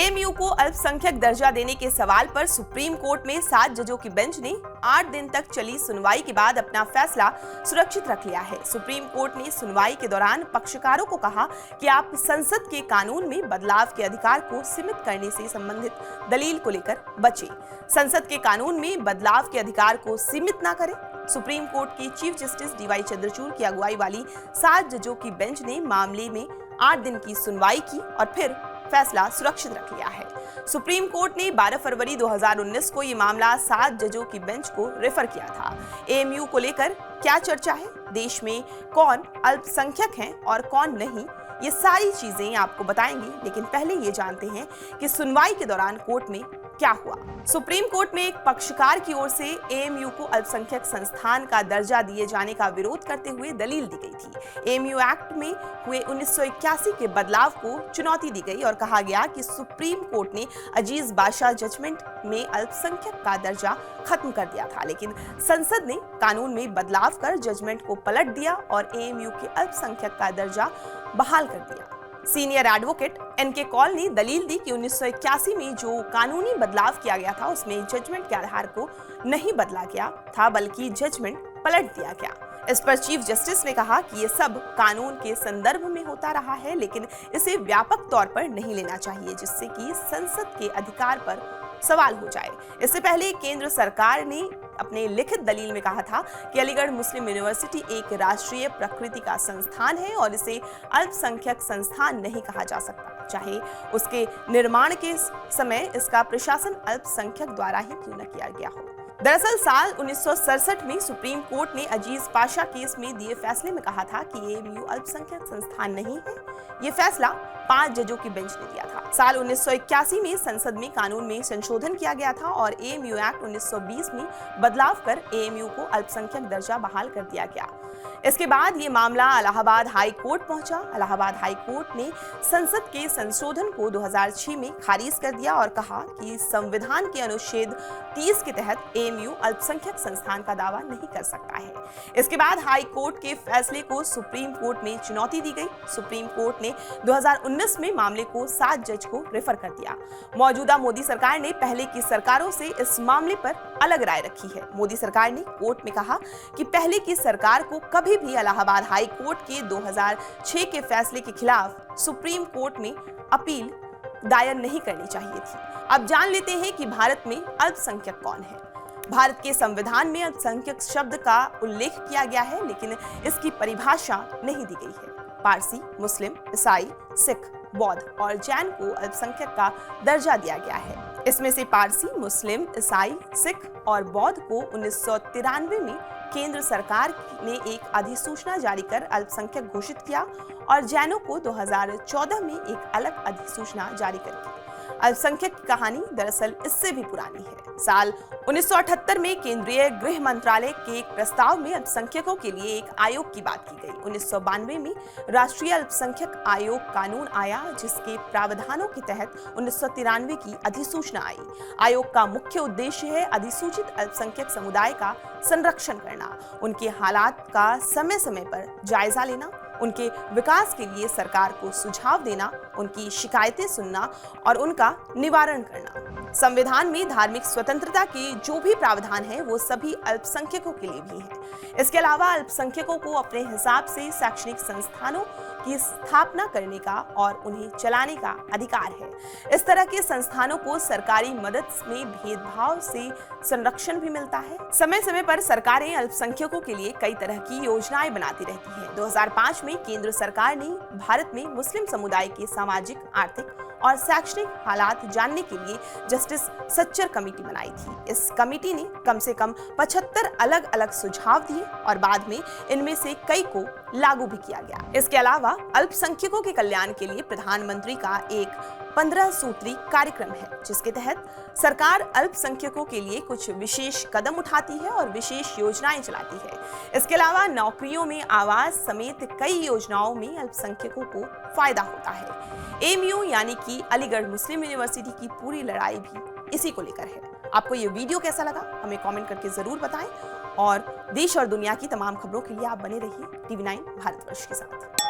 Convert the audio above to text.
AMU को अल्पसंख्यक दर्जा देने के सवाल पर सुप्रीम कोर्ट में 7 जजों की बेंच ने 8 दिन तक चली सुनवाई के बाद अपना फैसला सुरक्षित रख लिया है। सुप्रीम कोर्ट ने सुनवाई के दौरान पक्षकारों को कहा कि आप संसद के कानून में बदलाव के अधिकार को सीमित करने से संबंधित दलील को लेकर बचे। संसद के कानून में बदलाव के अधिकार को सीमित न करें। सुप्रीम कोर्ट के चीफ जस्टिस डीवाई चंद्रचूड़ की अगुवाई वाली 7 जजों की बेंच ने मामले में 8 दिन की सुनवाई की और फिर फैसला सुरक्षित रख लिया है। सुप्रीम कोर्ट ने 12 फरवरी 2019 को ये मामला 7 जजों की बेंच को रेफर किया था। एएमयू को लेकर क्या चर्चा है, देश में कौन अल्पसंख्यक हैं और कौन नहीं, ये सारी चीजें आपको बताएंगे। लेकिन पहले ये जानते हैं कि सुनवाई के दौरान कोर्ट में क्या हुआ। सुप्रीम कोर्ट में एक पक्षकार की ओर से एएमयू को अल्पसंख्यक संस्थान का दर्जा दिए जाने का विरोध करते हुए दलील दी गई थी। एएमयू एक्ट में हुए 1981 के बदलाव को चुनौती दी गई और कहा गया कि सुप्रीम कोर्ट ने अजीज बादशाह जजमेंट में अल्पसंख्यक का दर्जा खत्म कर दिया था, लेकिन संसद ने कानून में बदलाव कर जजमेंट को पलट दिया और एएमयू के अल्पसंख्यक का दर्जा बहाल कर दिया। सीनियर एडवोकेट एनके कॉल ने दलील दी कि 1981 में जो कानूनी बदलाव किया गया था उसमें जजमेंट के आधार को नहीं बदला गया था, बल्कि जजमेंट पलट दिया गया। इस पर चीफ जस्टिस ने कहा कि ये सब कानून के संदर्भ में होता रहा है, लेकिन इसे व्यापक तौर पर नहीं लेना चाहिए जिससे कि संसद के अधिकार पर सवाल हो जाए। इससे पहले केंद्र सरकार ने अपने लिखित दलील में कहा था कि अलीगढ़ मुस्लिम यूनिवर्सिटी एक राष्ट्रीय प्रकृति का संस्थान है और इसे अल्पसंख्यक संस्थान नहीं कहा जा सकता, चाहे उसके निर्माण के समय इसका प्रशासन अल्पसंख्यक द्वारा ही क्यों न किया गया हो। दरअसल साल 1967 में सुप्रीम कोर्ट ने अजीज पाशा केस में दिए फैसले में कहा था कि एएमयू अल्पसंख्यक संस्थान नहीं है। ये फैसला 5 जजों की बेंच ने दिया था। साल 1981 में संसद में कानून में संशोधन किया गया था और एएमयू एक्ट 1920 में बदलाव कर एएमयू को अल्पसंख्यक दर्जा बहाल कर दिया गया। इसके बाद ये मामला इलाहाबाद हाई कोर्ट पहुंचा। इलाहाबाद हाई कोर्ट ने संसद के संशोधन को 2006 में खारिज कर दिया और कहा कि संविधान के अनुच्छेद 30 के तहत एएमयू अल्पसंख्यक संस्थान का दावा नहीं कर सकता है। इसके बाद हाई कोर्ट के फैसले को सुप्रीम कोर्ट में चुनौती दी गई। सुप्रीम कोर्ट ने 2019 में मामले को 7 जज को रेफर कर दिया। मौजूदा मोदी सरकार ने पहले की सरकारों से इस मामले पर अलग राय रखी है। मोदी सरकार ने कोर्ट में कहा कि पहले की सरकार को कभी भी इलाहाबाद हाई कोर्ट के 2006 के फैसले के खिलाफ सुप्रीम कोर्ट में अपील दायर नहीं करनी चाहिए थी। अब जान लेते हैं कि भारत में अल्पसंख्यक कौन है। भारत के संविधान में अल्पसंख्यक शब्द का उल्लेख किया गया है, लेकिन इसकी परिभाषा नहीं दी गई है। पारसी, मुस्लिम, ईसाई, सिख, बौद्ध और जैन को अल्पसंख्यक का दर्जा दिया गया है। इसमें से पारसी, मुस्लिम, ईसाई, सिख और बौद्ध को 1993 में केंद्र सरकार ने एक अधिसूचना जारी कर अल्पसंख्यक घोषित किया और जैनों को 2014 में एक अलग अधिसूचना जारी करके। अल्पसंख्यक की कहानी दरअसल इससे भी पुरानी है। साल 1978 में केंद्रीय गृह मंत्रालय के एक प्रस्ताव में अल्पसंख्यकों के लिए एक आयोग की बात की गई। 1992 में राष्ट्रीय अल्पसंख्यक आयोग कानून आया, जिसके प्रावधानों के तहत 1993 की अधिसूचना आई। आयोग का मुख्य उद्देश्य है अधिसूचित अल्पसंख्यक समुदाय का संरक्षण करना, उनके हालात का समय समय पर जायजा लेना, उनके विकास के लिए सरकार को सुझाव देना, उनकी शिकायतें सुनना और उनका निवारण करना। संविधान में धार्मिक स्वतंत्रता के जो भी प्रावधान हैं, वो सभी अल्पसंख्यकों के लिए भी हैं। इसके अलावा अल्पसंख्यकों को अपने हिसाब से शैक्षणिक संस्थानों की स्थापना करने का और उन्हें चलाने का अधिकार है। इस तरह के संस्थानों को सरकारी मदद में भेदभाव से संरक्षण भी मिलता है। समय समय पर सरकारें अल्पसंख्यकों के लिए कई तरह की योजनाएं बनाती रहती हैं। 2005 में केंद्र सरकार ने भारत में मुस्लिम समुदाय के सामाजिक, आर्थिक और शैक्षणिक हालात जानने के लिए जस्टिस सच्चर कमेटी बनाई थी। इस कमेटी ने कम से कम 75 अलग अलग सुझाव दिए और बाद में इनमें से कई को लागू भी किया गया। इसके अलावा अल्पसंख्यकों के कल्याण के लिए प्रधानमंत्री का एक 15 सूत्री कार्यक्रम है, जिसके तहत सरकार अल्पसंख्यकों के लिए कुछ विशेष कदम उठाती है और विशेष योजनाएं चलाती है। इसके अलावा नौकरियों में आवास समेत कई योजनाओं में अल्पसंख्यकों को फायदा होता है। एएमयू यानी कि अलीगढ़ मुस्लिम यूनिवर्सिटी की पूरी लड़ाई भी इसी को लेकर है। आपको ये वीडियो कैसा लगा हमें कमेंट करके जरूर बताएं और देश और दुनिया की तमाम खबरों के लिए आप बने रहिए TV9 भारतवर्ष के साथ।